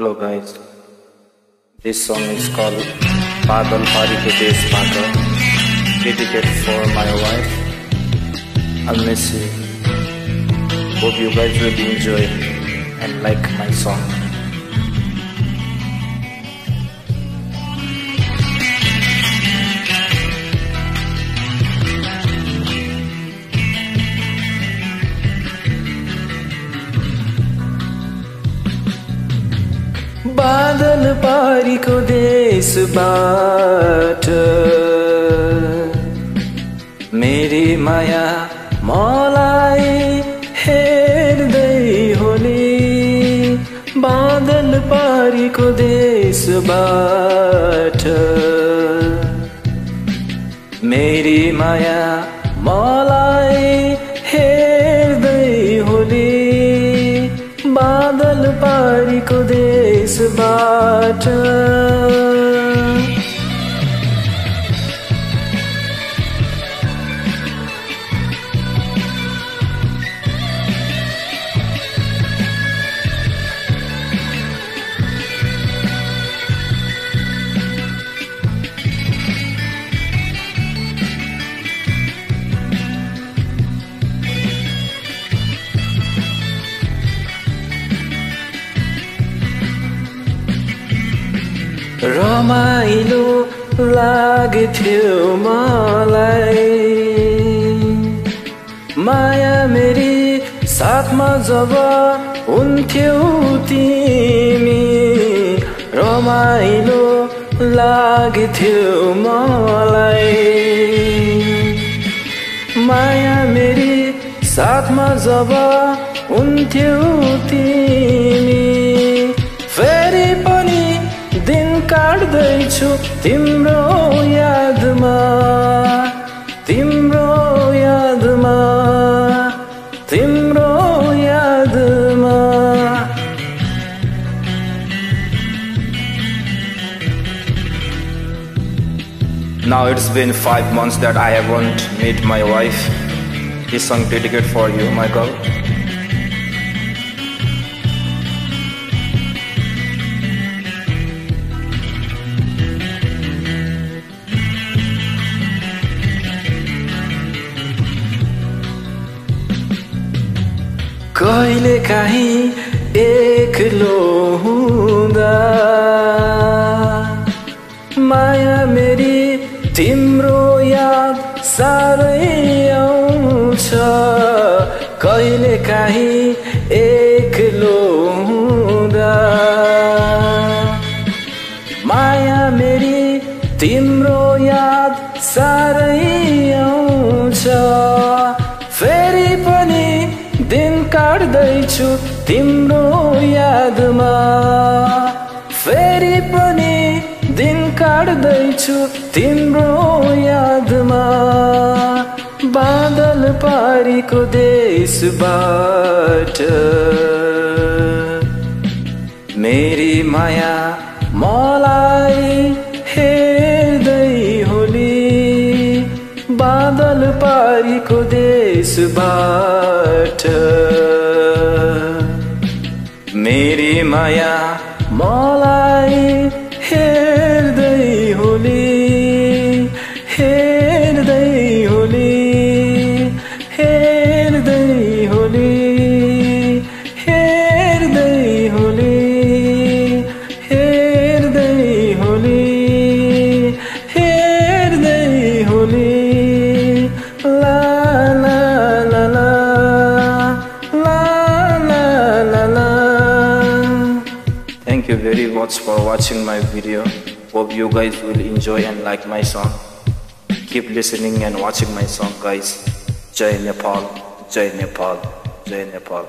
Hello guys, this song is called Badal Pari Ke Desh Bata, dedicated for my wife. I'll miss you. Hope you guys will enjoy and like my song. बादल पारीको देशबाट मेरी माया मलाई हेर्दै होली। बादल पारीको देशबाट मेरी माया मलाई हेर्दै होली। बादल पारीको देशबाट रमाइलो लाग्थ्यो मलाई माया मेरी साथमा जब हुन्थ्यौ तिमी। रमाइलो लाग्थ्यो मलाई माया मेरी साथमा जब हुन्थ्यौ तिमी। फेरि पनि दिन काट्दैछु तिम्रो यादमा, तिम्रो यादमा, तिम्रो यादमा। Now it's been 5 months that I haven't met my wife. This song dedicated for you, Michael. कहिले काहीँ एक्लो हुँदा माया मेरी तिम्रो याद साह्रै आउँछ। कहिले काहीँ एक्लो हुँदा माया मेरी तिम्रो याद साह्रै आउँछ। फेरि पनि दिन काट्दैछु तिम्रो यादमा, फेरि पनि दिन काट्दैछु तिम्रो यादमा। बादल पारीको देशबाट मेरी माया मलाई हेर्दै होली। बादल पारीको देशबाट मेरी माया मलाई हेर्दै होली, हेर्दै होली, हेर्दै होली, हेर्दै होली, हेर्दै होली, हेर्दै Holi. Thank you very much for watching my video. Hope you guys will enjoy and like my song. Keep listening and watching my song, guys. Jai Nepal, Jai Nepal, Jai Nepal.